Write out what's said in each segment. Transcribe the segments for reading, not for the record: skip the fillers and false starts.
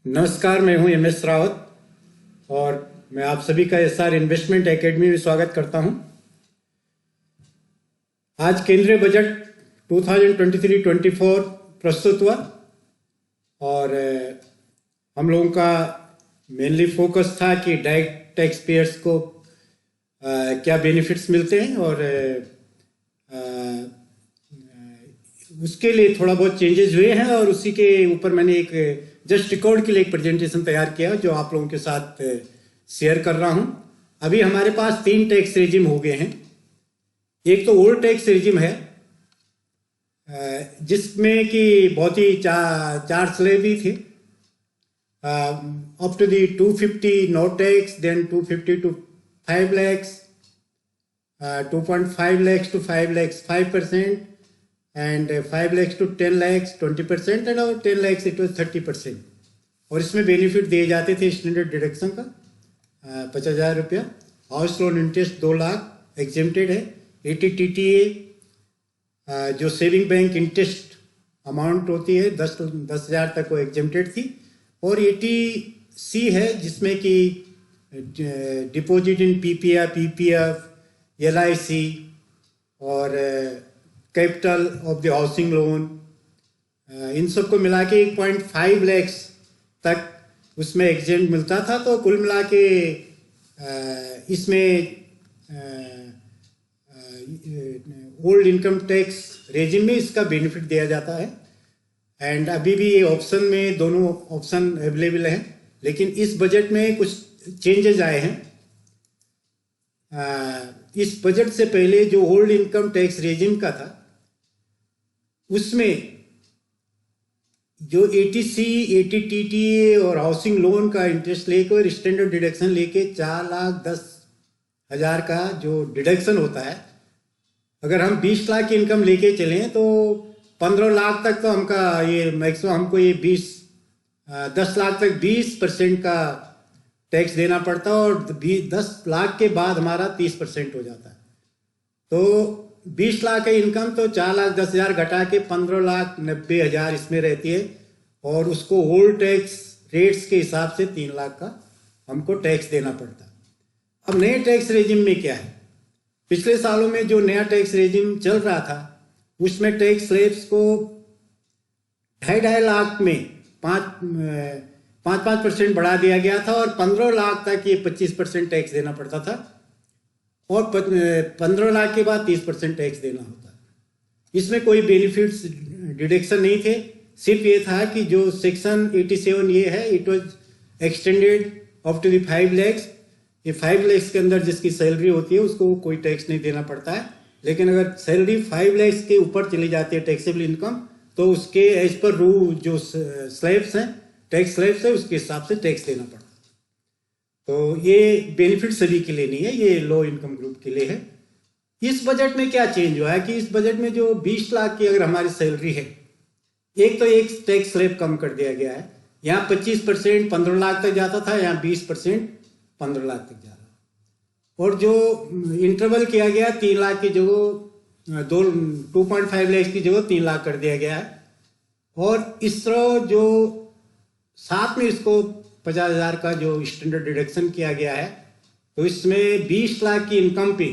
नमस्कार, मैं हूं MS रावत और मैं आप सभी का SR इन्वेस्टमेंट एकेडमी में स्वागत करता हूं। आज केंद्रीय बजट 2023-24 प्रस्तुत हुआ और हम लोगों का मेनली फोकस था कि डायरेक्ट टैक्स पेयर्स को क्या बेनिफिट्स मिलते हैं और उसके लिए थोड़ा बहुत चेंजेस हुए हैं और उसी के ऊपर मैंने एक जस्ट रिकॉर्ड के लिए एक प्रेजेंटेशन तैयार किया जो आप लोगों के साथ शेयर कर रहा हूं। अभी हमारे पास 3 टैक्स रेजिम हो गए हैं। एक तो ओल्ड टैक्स रेजिम है जिसमें कि बहुत ही चार स्लैब भी थे, up to the 250 no tax, then 250 to 5 lakhs, 2.5 lakhs to 5 lakhs 5%, and 5 lakhs to 10 lakhs 20%, and over 10 lakhs it was 30%। और इसमें बेनिफिट दिए जाते थे स्टैंडर्ड डिडक्शन का 50,000 रुपया। House loan interest 2 lakh exempted है। 80 TTA जो सेविंग बैंक इंटरेस्ट अमाउंट होती है 10,000 तक वो एग्जेम्प्टेड थी। और 80C है जिसमें कि डिपॉजिट इन PPF, LIC और capital of the housing loan, इन सब को मिला के 1.5 lakhs तक उसमें एग्जेम्प्ट मिलता था। तो कुल मिला के इसमें ओल्ड इनकम टैक्स रेजिम में इसका बेनिफिट दिया जाता है। एंड अभी भी ये ऑप्शन में दोनों ऑप्शन अवेलेबल हैं, लेकिन इस बजट में कुछ चेंजेस आए हैं। इस बजट से पहले जो ओल्ड इनकम टैक्स रेजिम का था उसमें जो 80C, 80 TTA और हाउसिंग लोन का इंटरेस्ट लेकर स्टैंडर्ड डिडक्शन लेके 4,10,000 का जो डिडक्शन होता है, अगर हम 20 लाख की इनकम लेके चलें तो 15 लाख तक तो ये मैक्सिमम हमको ये 10 लाख तक 20% का टैक्स देना पड़ता है और 10 लाख के बाद हमारा 30% हो जाता है। तो 20 लाख है इनकम तो 4,10,000 घटा के 15,90,000 इसमें रहती है और उसको ओल्ड टैक्स रेट्स के हिसाब से 3 लाख का हमको टैक्स देना पड़ता है। अब नए टैक्स रेजिम में क्या है? पिछले सालों में जो नया टैक्स रेजिम चल रहा था उसमें टैक्स स्लैब्स को 2.5 लाख में 5% बढ़ा दिया गया था और 15 लाख तक ये 25% टैक्स देना पड़ता था और 15 लाख के बाद 30% टैक्स देना होता है। इसमें कोई बेनिफिट्स डिडक्शन नहीं थे, सिर्फ ये था कि जो सेक्शन 87 ये है, it was extended up to the 5 lakhs। ये 5 lakhs के अंदर जिसकी सैलरी होती है उसको कोई टैक्स नहीं देना पड़ता है, लेकिन अगर सैलरी 5 lakhs के ऊपर चली जाती है टैक्सेबल इनकम तो उसके एज पर रूल जो स्लैब्स हैं, टैक्स स्लैब्स है, उसके हिसाब से टैक्स देना पड़ता है। तो ये बेनिफिट सभी के लिए नहीं है, ये लो इनकम ग्रुप के लिए है। इस बजट में क्या चेंज हुआ है कि इस बजट में जो 20 लाख की अगर हमारी सैलरी है, एक टैक्स स्लैब कम कर दिया गया है। यहाँ 25% 15 लाख तक जाता था, यहाँ 20% 15 लाख तक जा रहा है। और जो इंटरवल किया गया 3 लाख की जगह 2.5 lakhs की जगह 3 लाख कर दिया गया है। और इस तरह जो साथ में इसको 50,000 का जो स्टैंडर्ड डिडक्शन किया गया है, तो इसमें 20 लाख की इनकम पे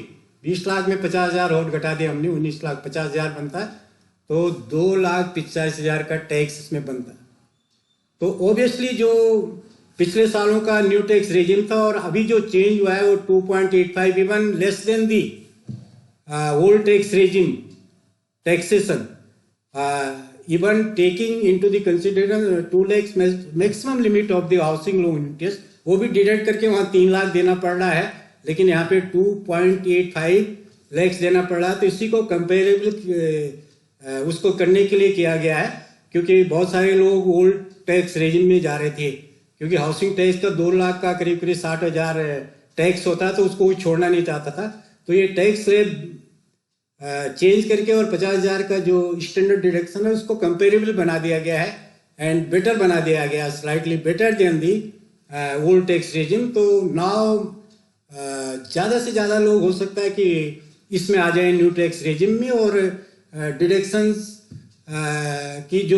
20 लाख में 50,000 और घटा दिया हमने, 19 लाख 50,000 बनता है, तो 2,85,000 का टैक्स इसमें बनता है। तो ऑब्वियसली जो पिछले सालों का न्यू टैक्स रेजिम था और अभी जो चेंज हुआ है वो 2.85 even less than the old tax regime taxation, even taking into the consideration 2 lakhs maximum limit of the housing loan interest, वो भी डिडक्ट करके वहाँ 3 लाख देना पड़ रहा है, लेकिन यहाँ पे 2.85 lakhs देना पड़ रहा है। तो इसी को कंपेरेबल उसको करने के लिए किया गया है, क्योंकि बहुत सारे लोग ओल्ड टैक्स रेजिम में जा रहे थे, क्योंकि हाउसिंग टैक्स का 2 लाख का करीब 60,000 टैक्स होता है, तो उसको कोई छोड़ना नहीं चाहता था। तो ये टैक्स स्लैब चेंज करके और 50,000 का जो स्टैंडर्ड डिडक्शन है उसको कंपेरेबल बना दिया गया है एंड बेटर बना दिया गया, slightly better than the old tax regime. तो नाउ ज़्यादा से ज़्यादा लोग हो सकता है कि इसमें आ जाए न्यू टैक्स रेजिम में और डिडक्शंस की जो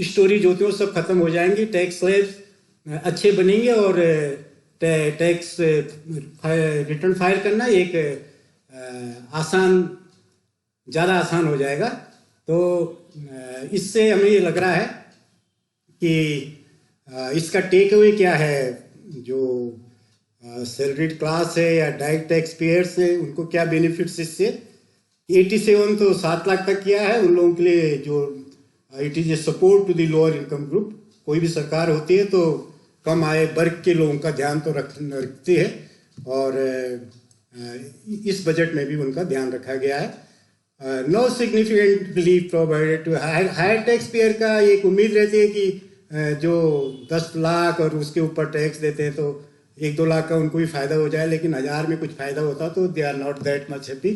स्टोरीज होती है वो सब खत्म हो जाएंगी। टैक्स स्लैब्स अच्छे बनेंगे और टैक्स रिटर्न फाइल करना एक ज़्यादा आसान हो जाएगा। तो इससे हमें ये लग रहा है कि इसका टेक अवे क्या है, जो सैलरीड क्लास है या डायरेक्ट टैक्स पेयर्स है उनको क्या बेनिफिट्स इससे। 87 तो 7 लाख तक किया है उन लोगों के लिए जो it is a support to the lower income group. कोई भी सरकार होती है तो कम आय वर्ग के लोगों का ध्यान तो रखती है और इस बजट में भी उनका ध्यान रखा गया है। No significant relief provided to higher tax payer का एक उम्मीद रहती है कि जो 10 लाख और उसके ऊपर टैक्स देते हैं तो 1-2 लाख का उनको भी फायदा हो जाए, लेकिन 1000 में कुछ फायदा होता तो they are not that much happy.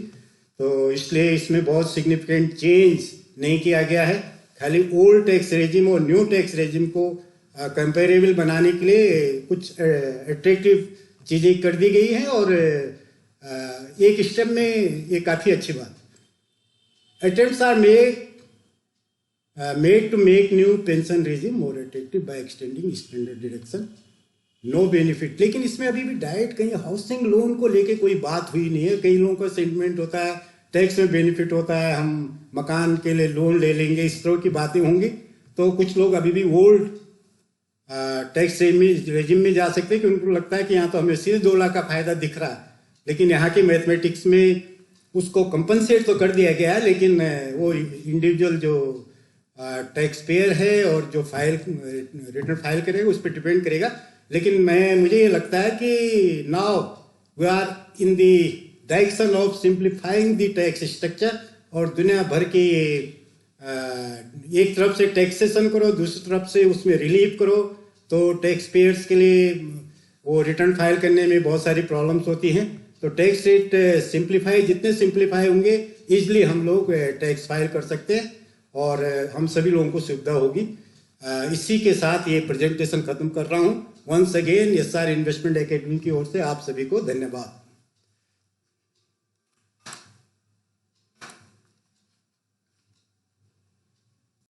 तो इसलिए इसमें बहुत सिग्निफिकेंट चेंज नहीं किया गया है, खाली ओल्ड टैक्स रेजिम और न्यू टैक्स रेजिम को कंपेरेबल बनाने के लिए कुछ अट्रैक्टिव चीज़ें कर दी गई हैं और एक स्टेप में ये काफ़ी अच्छी बात। Attempts are made to make new pension regime more attractive by extending standard deduction, no benefit. लेकिन इसमें अभी भी डायरेक्ट कहीं हाउसिंग लोन को लेके कोई बात हुई नहीं है। कई लोगों का सेंटिमेंट होता है टैक्स में बेनिफिट होता है, हम मकान के लिए लोन ले लेंगे, इस तरह की बातें होंगी। तो कुछ लोग अभी भी ओल्ड टैक्स रेजिम में जा सकते हैं कि उनको लगता है कि यहाँ तो हमें सीधे 2 लाख का फायदा दिख रहा है, लेकिन यहाँ के मैथमेटिक्स में उसको कंपनसेट तो कर दिया गया है, लेकिन वो इंडिविजुअल जो टैक्स पेयर है और जो रिटर्न फाइल करेगा उस पर डिपेंड करेगा। लेकिन मुझे ये लगता है कि now we are in the direction of simplifying the tax structure और दुनिया भर के एक तरफ से टैक्सेशन करो, दूसरी तरफ से उसमें रिलीफ करो, तो टैक्स पेयर्स के लिए वो रिटर्न फाइल करने में बहुत सारी प्रॉब्लम्स होती हैं। तो टैक्स रेट जितने सिंप्लीफाई होंगे ईजिली हम लोग टैक्स फाइल कर सकते हैं और हम सभी लोगों को सुविधा होगी। इसी के साथ ये प्रेजेंटेशन खत्म कर रहा हूँ। Once again SR investment academy की ओर से आप सभी को धन्यवाद।